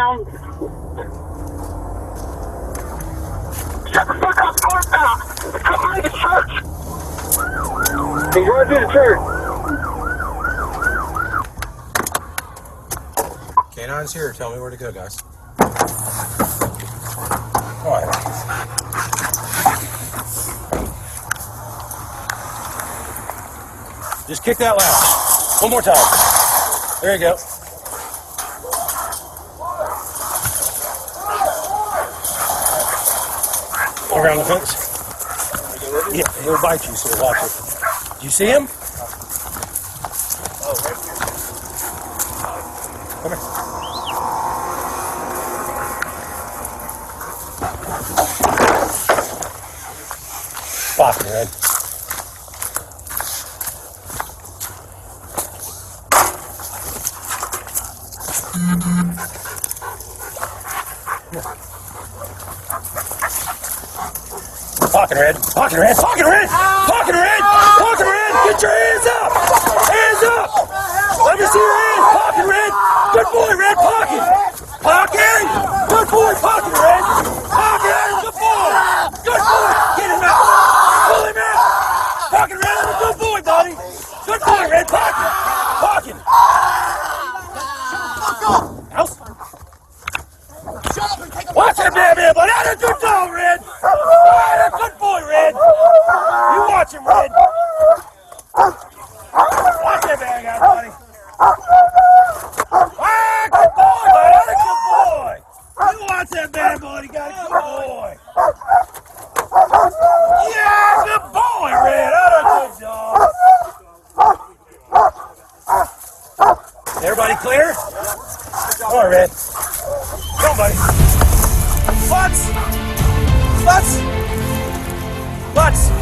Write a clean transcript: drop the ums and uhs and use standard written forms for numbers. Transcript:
down. Shut the fuck up, Martha! Come to the church! He's running through the church. K9's here. Tell me where to go, guys. All right. Just kick that latch. One more time. There you go. Around the fence. Yeah, he'll bite you, so watch it. Do you see him? Come here. Fuck, man. Pocket red, pocket red, pocket red, pocket red, pocket red, get your hands up! Hands up! Let me see your hands, pocket red! Good boy, red, pocket! Pocket! Good boy, pocket red! Pocket! Good boy! Good boy! Get him out! Pull him out! Pocket red, I'm a good boy, buddy! Good boy, red, pocket! Pocket! House? Watch that damn man, buddy! That's a good dog, Red! That's a good boy, Red! You watch him, Red! Watch that bad guy, buddy! Ah, good boy, buddy! That's a good boy! You watch that bad buddy, got a good boy! Yeah, good boy, Red! That's a good dog! Everybody clear? All right, Red. Come on, buddy. Butts! Butts! Butts!